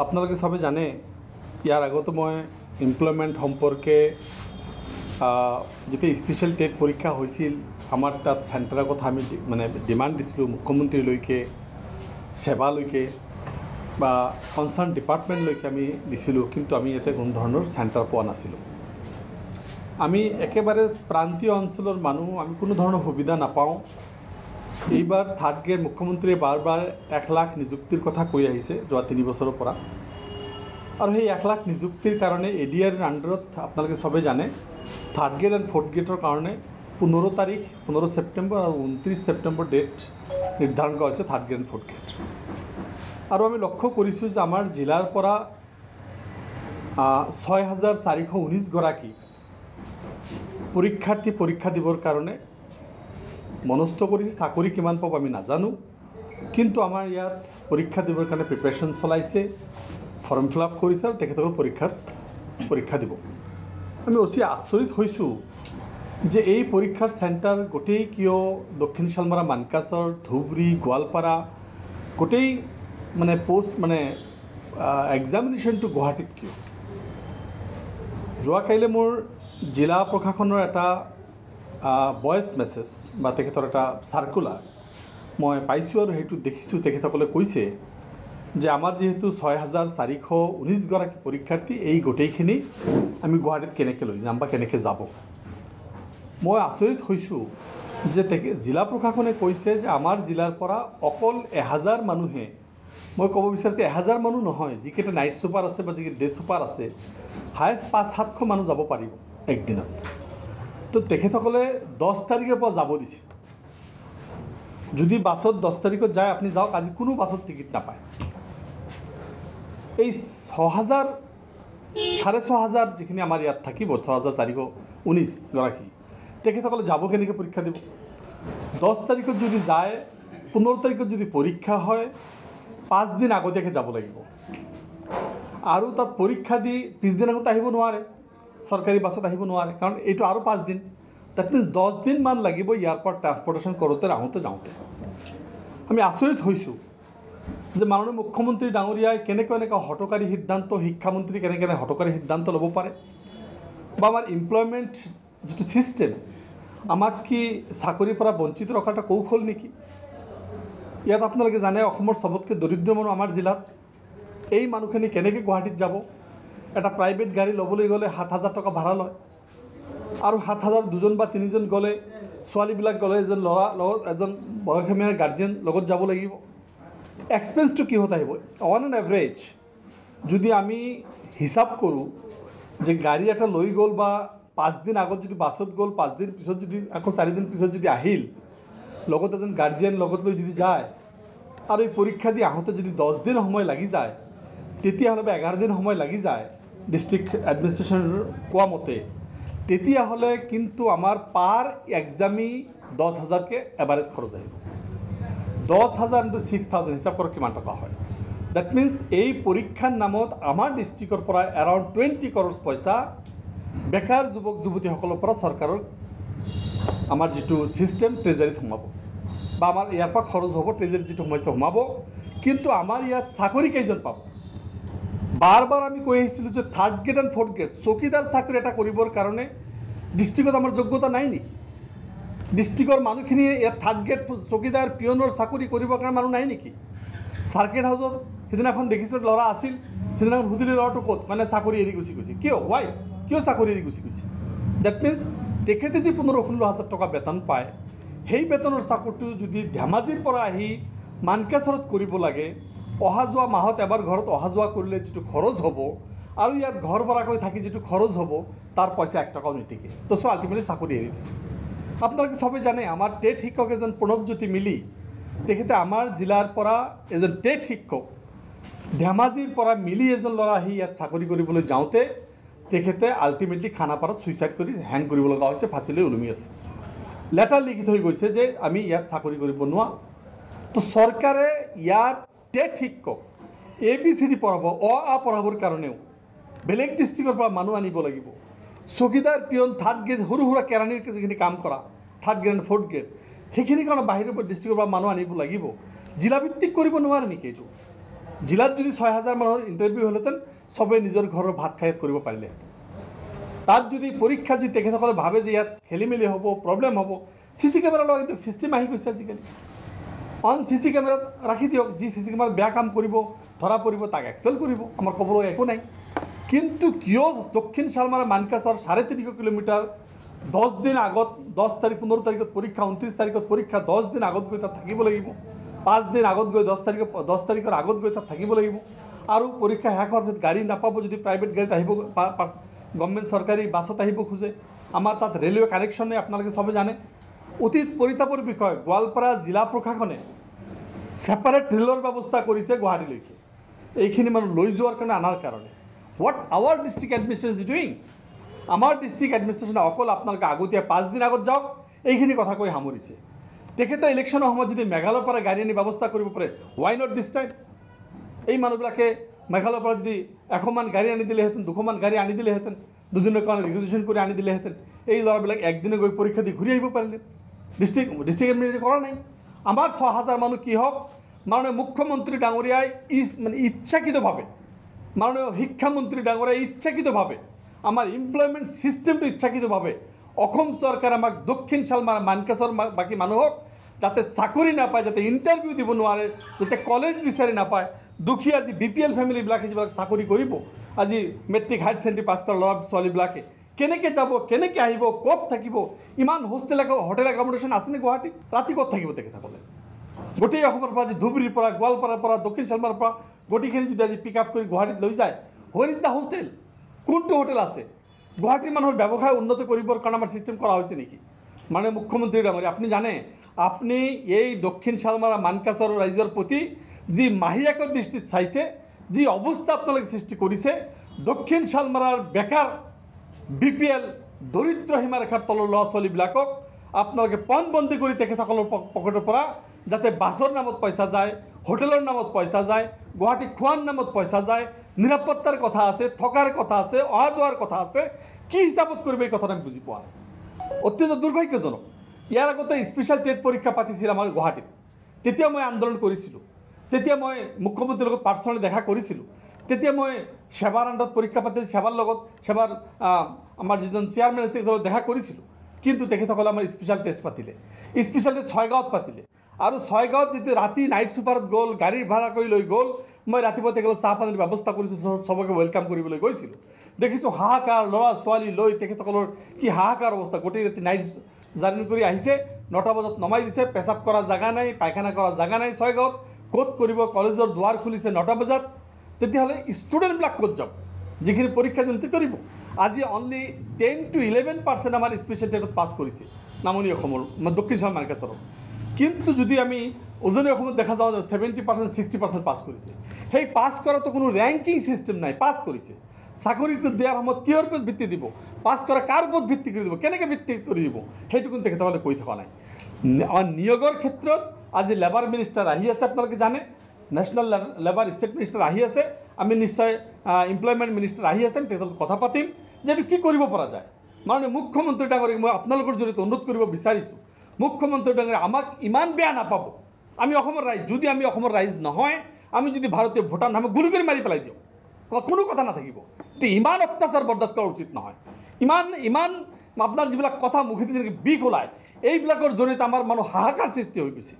আপোনালোকে সবে জানে ইয়াৰ আগতো মই এমপ্লয়মেণ্ট সম্পৰ্কে যেতিয়া স্পেচিয়েল টেট পৰীক্ষা হৈছিল আমাৰ তাত চেণ্টাৰৰ কথা আমি মানে ডিমাণ্ড দিছিলোঁ মুখ্যমন্ত্ৰীলৈকে সেৱালৈকে বা কনচাৰ্ণ ডিপাৰ্টমেণ্টলৈকে আমি দিছিলোঁ, কিন্তু আমি ইয়াতে কোনো ধৰণৰ চেণ্টাৰ পোৱা নাছিলোঁ। আমি একেবাৰে প্ৰান্তীয় অঞ্চলৰ মানুহ, আমি কোনো ধৰণৰ সুবিধা নাপাওঁ। এইবাৰ থাৰ্ড গ্ৰেড মুখ্যমন্ত্ৰীয়ে বাৰ বাৰ 1 লাখ নিযুক্তিৰ কথা কৈ আহিছে যোৱা 3 বছৰৰ পৰা, আৰু সেই 1 লাখ নিযুক্তিৰ কাৰণে এডিআৰ আণ্ডাৰত আপোনালোকে সবেই জানে থাৰ্ড গ্ৰেড এণ্ড ফ'ৰ্থ গ্ৰেডৰ কাৰণে 15 ছেপ্টেম্বৰ আৰু 29 ছেপ্টেম্বৰ ডেট নিৰ্ধাৰণ কৰা হৈছে third grade and fourth grade. আৰু আমি লক্ষ্য কৰিছোঁ যে আমাৰ জিলাৰ পৰা 6419 গৰাকী পৰীক্ষাৰ্থী পৰীক্ষা দিবৰ কাৰণে মনস্থ কৰিছে। চাকৰি কিমান পাব আমি নাজানো, কিন্তু আমাৰ ইয়াত পৰীক্ষা দিবৰ কাৰণে প্ৰিপেৰেশ্যন চলাইছে, ফৰ্ম ফিল আপ কৰিছে আৰু তেখেতসকল পৰীক্ষা দিব। আমি অতি আচৰিত হৈছোঁ যে এই পৰীক্ষাৰ চেণ্টাৰ গোটেই কিয় দক্ষিণ শালমৰা, মানকাচৰ, ধুবুৰী, গোৱালপাৰা গোটেই মানে এক্সামিনেশ্যনটো গুৱাহাটীত কিয়? যোৱাকাইলৈ মোৰ জিলা প্ৰশাসনৰ এটা ভইচ মেছেজ বা তেখেতৰ এটা চাৰ্কুলাৰ মই পাইছোঁ, আৰু সেইটো দেখিছোঁ। তেখেতসকলে কৈছে যে আমাৰ যিহেতু 6419 গৰাকী পৰীক্ষাৰ্থী, এই গোটেইখিনি আমি গুৱাহাটীত কেনেকৈ লৈ যাম বা কেনেকৈ যাব। মই আচৰিত হৈছোঁ যে জিলা প্ৰশাসনে কৈছে যে আমাৰ জিলাৰ পৰা অকল 1000 মানুহে, মই ক'ব বিচাৰিছোঁ 1000 মানুহ নহয়, যিকেইটা নাইট ছুপাৰ আছে বা যিকেইটা ডে ছুপাৰ আছে, হায়েষ্ট 500-700 মানুহ যাব পাৰিব একদিনত। তো তেখেতসকলে 10 তাৰিখৰ পৰা যাব দিছে। যদি বাছত 10 তাৰিখত যায় আপুনি যাওক, আজি কোনো বাছত টিকেট নাপায়। এই 6,500 যিখিনি আমাৰ ইয়াত থাকিব, 6419 গৰাকী, তেখেতসকলে যাব কেনেকৈ পৰীক্ষা দিব? 10 তাৰিখত যদি যায়, 15 তাৰিখত যদি পৰীক্ষা হয়, 5 দিন আগতীয়াকৈ যাব লাগিব। আৰু তাত পৰীক্ষা দি পিছদিন আগতে আহিব নোৱাৰে, চৰকাৰী বাছত আহিব নোৱাৰে, কাৰণ এইটো আৰু 5 দিন। ডেট মিনছ 10 দিনমান লাগিব ইয়াৰ পৰা ট্ৰান্সপৰ্টেশ্যন কৰোঁতে আহোঁতে যাওঁতে। আমি আচৰিত হৈছোঁ যে মাননীয় মুখ্যমন্ত্ৰী ডাঙৰীয়াই কেনেকৈ হঠকাৰী সিদ্ধান্ত, শিক্ষামন্ত্ৰী কেনেকৈ হঠকাৰী সিদ্ধান্ত ল'ব পাৰে, বা আমাৰ এমপ্লয়মেণ্ট যিটো ছিষ্টেম, আমাক কি চাকৰিৰ পৰা বঞ্চিত ৰখাৰ এটা কৌশল নেকি? ইয়াত আপোনালোকে জানে অসমৰ চবতকৈ দৰিদ্ৰ মানুহ আমাৰ জিলাত। এই মানুহখিনি কেনেকৈ গুৱাহাটীত যাব? এটা প্ৰাইভেট গাড়ী ল'বলৈ গ'লে 7,000 টকা ভাড়া লয়, আৰু 7,000 2জন বা 3জন গ'লে, ছোৱালীবিলাক গ'লে এজন ল'ৰা লগত এজন বয়সীয়া গাৰ্জেন লগত যাব লাগিব। এক্সপেন্সটো কিহত আহিব? অন এন এভাৰেজ যদি আমি হিচাপ কৰোঁ যে গাড়ী এটা লৈ গ'ল বা 5 দিন আগত যদি বাছত গ'ল, 5 দিন পিছত যদি আকৌ 4 দিন পিছত যদি আহিল, লগত এজন গাৰ্জিয়ান লগত লৈ যদি যায়, আৰু এই পৰীক্ষা দি আহোঁতে যদি 10 দিন সময় লাগি যায়, তেতিয়াহ'লে বা 11 দিন সময় লাগি যায় ডিষ্ট্ৰিক্ট এডমিনিষ্ট্ৰেশ্যনৰ কোৱা মতে, তেতিয়াহ'লে কিন্তু আমাৰ পাৰ এক্সামি 10,000কৈ এভাৰেজ খৰচ আহিব। 10,000 × 6,000 হিচাপ কৰক কিমান টকা হয়। ডেট মিনছ এই পৰীক্ষাৰ নামত আমাৰ ডিষ্ট্ৰিক্টৰ পৰা এৰাউণ্ড 20 crores পইচা বেকাৰ যুৱক যুৱতীসকলৰ পৰা চৰকাৰৰ আমাৰ যিটো ছিষ্টেম ট্ৰেজাৰীত সোমাব, বা আমাৰ ইয়াৰ পৰা খৰচ হ'ব, ট্ৰেজাৰীত যিটো সোমাইছে সোমাব। কিন্তু আমাৰ ইয়াত চাকৰি কেইজন পাব? বাৰ বাৰ আমি কৈ আহিছিলোঁ যে third grade and fourth grade চকীদাৰ চাকৰি এটা কৰিবৰ কাৰণে ডিষ্ট্ৰিক্টত আমাৰ যোগ্যতা নাই নেকি? ডিষ্ট্ৰিক্টৰ মানুহখিনিয়ে ইয়াত থাৰ্ড গ্ৰেড চকীদাৰ পিয়নৰ চাকৰি কৰিবৰ কাৰণে মানুহ নাই নেকি? চাৰ্কিট হাউচত সিদিনাখন দেখিছোঁ ল'ৰা আছিল, সিদিনাখন সুধিলে ল'ৰাটো ক'ত, মানে চাকৰি এৰি গুচি গৈছে। কিয়? ৱাই? কিয় চাকৰি এৰি গুচি গৈছে? ডেট মিনছ তেখেতে যি 15-16 হাজাৰ টকা বেতন পায়, সেই বেতনৰ চাকৰিটো যদি ধেমাজিৰ পৰা আহি মানকাচৰত কৰিব লাগে, অহা যোৱা মাহত এবাৰ ঘৰত অহা যোৱা কৰিলে যিটো খৰচ হ'ব, আৰু ইয়াত ঘৰ ভাড়াকৈ থাকি যিটো খৰচ হ'ব, তাৰ পইচা 1 টকাও নিটিকে। তো আল্টিমেটলি চাকৰি এৰি দিছে। আপোনালোকে সবেই জানে আমাৰ টেট শিক্ষক এজন প্ৰণৱজ্যোতি মিলি, তেখেতে আমাৰ জিলাৰ পৰা এজন টেট শিক্ষক ধেমাজিৰ পৰা মিলি এজন ল'ৰা আহি ইয়াত চাকৰি কৰিবলৈ যাওঁতে তেখেতে আল্টিমেটলি খানাপাৰাত ছুইচাইড কৰি হেং কৰিব লগা হৈছে, ফাঁচি লৈ ওলমি আছে। লেটাৰ লিখি থৈ গৈছে যে আমি ইয়াত চাকৰি কৰিব নোৱাৰোঁ। তো চৰকাৰে ইয়াত টেট শিক্ষক ABCD পঢ়াব, অ পঢ়াবৰ কাৰণেও বেলেগ ডিষ্ট্ৰিক্টৰ পৰা মানুহ আনিব লাগিব। চকীদাৰ পিয়ন থাৰ্ড গ্ৰেড সৰু সুৰা কেৰাণীৰ যিখিনি কাম কৰা third grade and fourth grade, সেইখিনি কাৰণে বাহিৰৰ ডিষ্ট্ৰিক্টৰ পৰা মানুহ আনিব লাগিব। জিলাভিত্তিক কৰিব নোৱাৰে নেকি? এইটো জিলাত যদি 6,000 মানুহৰ ইণ্টাৰভিউ হ'লহেঁতেন চবেই নিজৰ ঘৰৰ ভাত খাই কৰিব পাৰিলেহেঁতেন। তাত যদি পৰীক্ষা যদি তেখেতসকলে ভাবে যে ইয়াত খেলি মেলি হ'ব, প্ৰব্লেম হ'ব, CC কেমেৰা লগা কিন্তু ছিষ্টেম আহি গৈছে আজিকালি। CC কেমেৰাত ৰাখি দিয়ক, যি CC কেমেৰাত বেয়া কাম কৰিব ধৰা পৰিব তাক এক্সপেল কৰিব, আমাৰ ক'বলৈ একো নাই। কিন্তু কিয় দক্ষিণ শালমাৰা মানকাছাৰ 3.5 কিলোমিটাৰ 10 দিন আগত 10 তাৰিখ 15 তাৰিখত পৰীক্ষা, 29 তাৰিখত পৰীক্ষা, 10 দিন আগত গৈ তাত থাকিব লাগিব, 5 দিন আগত গৈ 10 তাৰিখৰ আগত গৈ তাত থাকিব লাগিব, আৰু পৰীক্ষা শেষ হোৱাৰ পিছত গাড়ী নাপাব যদি প্ৰাইভেট গাড়ীত আহিব, গভৰ্ণমেণ্ট চৰকাৰী বাছত আহিব খোজে। আমাৰ তাত ৰেলৱে কানেকশ্যন নাই, আপোনালোকে চবে জানে। অতি পৰিতাপৰ বিষয়, গোৱালপাৰা জিলা প্ৰশাসনে ছেপাৰেট ৰেলৰ ব্যৱস্থা কৰিছে গুৱাহাটীলৈকে, এইখিনি মানুহ লৈ যোৱাৰ কাৰণে আনাৰ কাৰণে। What our district administration is doing? আমাৰ ডিষ্ট্ৰিক্ট এডমিনিষ্ট্ৰেশ্যনে অকল আপোনালোকে আগতীয়া 5 দিন আগত যাওক এইখিনি কথা কৈ সামৰিছে। তেখেতে ইলেকশ্যনৰ সময়ত যদি মেঘালয়ৰ পৰা গাড়ী আনি ব্যৱস্থা কৰিব পাৰে, ৱাই নট দিছ টাইম? এই মানুহবিলাকে মেঘালয়ৰ পৰা যদি 100মান গাড়ী আনি দিলেহেঁতেন, 200মান গাড়ী আনি দিলেহেঁতেন, দুদিনৰ কাৰণে ৰিকুইজিশ্যন কৰি আনি দিলেহেঁতেন, এই ল'ৰাবিলাক একদিনে গৈ পৰীক্ষা দি ঘূৰি আহিব পাৰিলে। ডিষ্ট্ৰিক্ট এডমিনিষ্ট্ৰেশ্যন কৰা নাই। আমাৰ 6,000 মানুহ কি হওক, মাননীয় মুখ্যমন্ত্ৰী ডাঙৰীয়াই ইচ্ছাকৃতভাৱে, মাননীয় শিক্ষামন্ত্ৰী ডাঙৰীয়াই ইচ্ছাকৃতভাৱে, আমাৰ এমপ্লয়মেণ্ট ছিষ্টেমটো ইচ্ছাকৃতভাৱে অসম চৰকাৰে আমাক দক্ষিণ শালমাৰা মানকাছৰ বাকী মানুহক যাতে চাকৰি নাপায়, যাতে ইণ্টাৰভিউ দিব নোৱাৰে, যাতে কলেজ বিচাৰি নাপায়, দুখীয়া যি BPL ফেমিলিবিলাকে যিবিলাক চাকৰি কৰিব, আজি মেট্ৰিক হায়াৰ ছেকেণ্ডেৰী পাছ কৰা ল'ৰা ছোৱালীবিলাকে কেনেকৈ যাব, কেনেকৈ আহিব, ক'ত থাকিব? ইমান হোটেল একামোডেশ্যন আছেনে গুৱাহাটীত? ৰাতি ক'ত থাকিব তেখেতসকলে? গোটেই অসমৰ পৰা আজি ধুবুৰীৰ পৰা, গোৱালপাৰাৰ পৰা, দক্ষিণ শালমাৰাৰ পৰা গোটেইখিনি যদি আজি পিক আপ কৰি গুৱাহাটীত লৈ যায়, হোৱেৰ ইজ দ্য হোষ্টেল? কোনটো হোটেল আছে? গুৱাহাটীৰ মানুহৰ ব্যৱসায় উন্নত কৰিবৰ কাৰণে আমাৰ ছিষ্টেম কৰা হৈছে নেকি? মানে মুখ্যমন্ত্ৰী ডাঙৰীয়া, আপুনি জানে, আপুনি এই দক্ষিণ শালমাৰা মানকাছৰ ৰাইজৰ প্ৰতি যি মাহীয়েকৰ দৃষ্টিত চাইছে, যি অৱস্থা আপোনালোকে সৃষ্টি কৰিছে, দক্ষিণ শালমাৰাৰ বেকাৰ BPL দৰিদ্ৰ সীমাৰেখাৰ তলৰ ল'ৰা ছোৱালীবিলাকক আপোনালোকে পণবন্দী কৰি তেখেতসকলৰ পকেটৰ পৰা যাতে বাছৰ নামত পইচা যায়, হোটেলৰ নামত পইচা যায়, গুৱাহাটী খোৱাৰ নামত পইচা যায়, নিৰাপত্তাৰ কথা আছে, থকাৰ কথা আছে, অহা যোৱাৰ কথা আছে, কি হিচাপত কৰিব এই কথাটো আমি বুজি পোৱা নাই। অত্যন্ত দুৰ্ভাগ্যজনক। ইয়াৰ আগতে স্পেচিয়েল টেট পৰীক্ষা পাতিছিল আমাৰ গুৱাহাটীত, তেতিয়া মই আন্দোলন কৰিছিলোঁ, তেতিয়া মই মুখ্যমন্ত্ৰীৰ লগত পাৰ্চনেলি দেখা কৰিছিলোঁ, তেতিয়া মই সেৱাৰ আণ্ডাৰত পৰীক্ষা পাতিছিল, সেৱাৰ লগত সেৱাৰ আমাৰ যিজন চেয়াৰমেন তেখেতৰ দেখা কৰিছিলোঁ। কিন্তু তেখেতসকলে আমাৰ স্পেচিয়েল টেষ্ট পাতিলে, স্পেচিয়েল টেষ্ট 6 গাঁৱত পাতিলে, আৰু 6 গাঁৱত যেতিয়া ৰাতি নাইট ছুপাৰত গ'ল, গাড়ী ভাড়া কৰি লৈ গ'ল, মই ৰাতিপুৱা তেখেতক চাহ পানীৰ ব্যৱস্থা কৰিছোঁ, চবকে ৱেলকাম কৰিবলৈ গৈছিলোঁ। দেখিছোঁ হাহাকাৰ, ল'ৰা ছোৱালী লৈ তেখেতসকলৰ কি হাহাকাৰ অৱস্থা। গোটেই ৰাতি নাইট জাৰ্ণি কৰি আহিছে, 9টা বজাত নমাই দিছে, পেচাব কৰা জেগা নাই, পায়খানা কৰা জেগা নাই 6 গাঁৱত। ক'ত কৰিব? কলেজৰ দুৱাৰ খুলিছে 9টা বজাত। তেতিয়াহ'লে ষ্টুডেণ্টবিলাক ক'ত যাব যিখিনি পৰীক্ষা দিওঁতে কৰিব? আজি অনলি 10 to 11% আমাৰ স্পেচিয়েল টেটত পাছ কৰিছে নামনি অসমৰ, দক্ষিণ শালমাৰা মানকাছাৰৰ। কিন্তু যদি আমি উজনি অসমত দেখা যাওঁ 70% 60% পাছ কৰিছে। সেই পাছ কৰাটো কোনো ৰেংকিং ছিষ্টেম নাই, পাছ কৰিছে। চাকৰি দিয়াৰ সময়ত কিহৰ ওপৰত ভিত্তি দিব? পাছ কৰা কাৰ ওপৰত ভিত্তি কৰি দিব? কেনেকৈ ভিত্তি কৰি দিব? সেইটো কিন্তু তেখেতসকলে কৈ থকা নাই। আমাৰ নিয়োগৰ ক্ষেত্ৰত আজি লেবাৰ মিনিষ্টাৰ আহি আছে, আপোনালোকে জানে, নেশ্যনেল লেবাৰ ষ্টেট মিনিষ্টাৰ আহি আছে, আমি নিশ্চয় এমপ্লয়মেণ্ট মিনিষ্টাৰ আহি আছে, তেখেতৰ কথা পাতিম যে এইটো কি কৰিব পৰা যায়। মানে মুখ্যমন্ত্ৰী ডাঙৰীক মই আপোনালোকৰ জৰিয়তে অনুৰোধ কৰিব বিচাৰিছোঁ, মুখ্যমন্ত্ৰী ডাঙৰীয়া আমাক ইমান বেয়া নাপাব, আমি অসমৰ ৰাইজ, যদি আমি অসমৰ ৰাইজ নহয়, আমি যদি ভাৰতীয় ভোটাৰ আমাক গুলি কৰি মাৰি পেলাই দিওঁ, আমাৰ কোনো কথা নাথাকিব। কিন্তু ইমান অত্যাচাৰ বৰদাস্ত কৰা উচিত নহয়। ইমান আপোনাৰ যিবিলাক কথা মুখেদি যেনেকৈ বিষ ওলায়, এইবিলাকৰ জৰিয়তে আমাৰ মানুহ হাহাকাৰ সৃষ্টি হৈ গৈছে।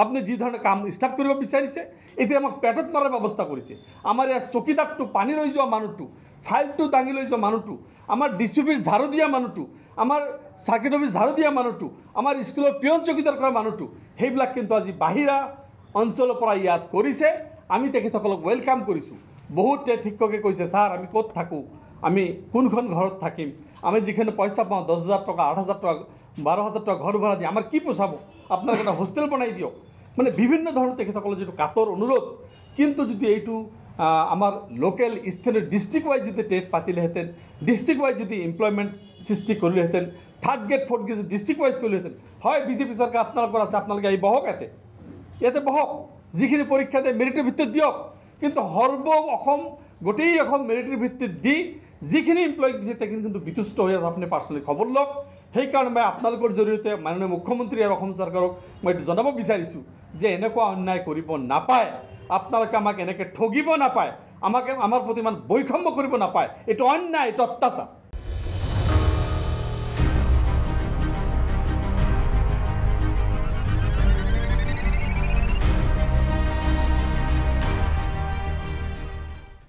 আপুনি যি ধৰণে কাম ষ্টাৰ্ট কৰিব বিচাৰিছে, এতিয়া আমাক পেটত মৰাৰ ব্যৱস্থা কৰিছে। আমাৰ ইয়াৰ চকীদাৰটো, পানী লৈ যোৱা মানুহটো, ফাইলটো দাঙি লৈ যোৱা মানুহটো, আমাৰ DC অফিচ ঝাৰু দিয়া মানুহটো, আমাৰ চাৰ্কিট অফিচ ঝাৰু দিয়া মানুহটো, আমাৰ স্কুলৰ পিয়ন চকীদাৰ কৰা মানুহটো, সেইবিলাক কিন্তু আজি বাহিৰা অঞ্চলৰ পৰা ইয়াত কৰিছে। আমি তেখেতসকলক ৱেলকাম কৰিছোঁ। বহুতে শিক্ষকে কৈছে, ছাৰ আমি ক'ত থাকোঁ, আমি কোনখন ঘৰত থাকিম, আমি যিখিনি পইচা পাওঁ 10,000 টকা, 8,000 টকা, 12,000 টকা ঘৰ ভাড়া দি আমাৰ কি পোচাব? আপোনালোকে এটা হোষ্টেল বনাই দিয়ক। মানে বিভিন্ন ধৰণৰ তেখেতসকলৰ যিটো কাতৰ অনুৰোধ। কিন্তু যদি এইটো আমাৰ লোকেল স্থানীয় ডিষ্ট্ৰিক্ট ৱাইজ যদি টেট পাতিলেহেঁতেন, ডিষ্ট্ৰিক্ট ৱাইজ যদি এমপ্লয়মেণ্ট সৃষ্টি কৰিলেহেঁতেন, 3rd grade 4th grade district wise কৰিলেহেঁতেন, হয় বিজেপি চৰকাৰ আপোনালোকৰ আছে, আপোনালোকে আহি বহক, ইয়াতে বহক, যিখিনি পৰীক্ষা দিয়ে মেৰিটৰ ভিত্তিত দিয়ক। কিন্তু গোটেই অসম মেৰিটৰ ভিত্তিত দি যিখিনি এমপ্লয়ীক দিছে সেইখিনি কিন্তু বিতুষ্ট হৈ আছে। আপুনি পাৰ্চনেলি খবৰ লওক সেইকাৰণে মই আপোনালোকৰ জৰিয়তে মাননীয় মুখ্যমন্ত্ৰী আৰু অসম চৰকাৰক মই এইটো জনাব বিচাৰিছোঁ যে এনেকুৱা অন্যায় কৰিব নাপায়, আপোনালোকে আমাক এনেকৈ ঠগিব নাপায়, আমাৰ প্ৰতি ইমান বৈষম্য কৰিব নাপায়। এইটো অন্যায়, এইটো অত্যাচাৰ।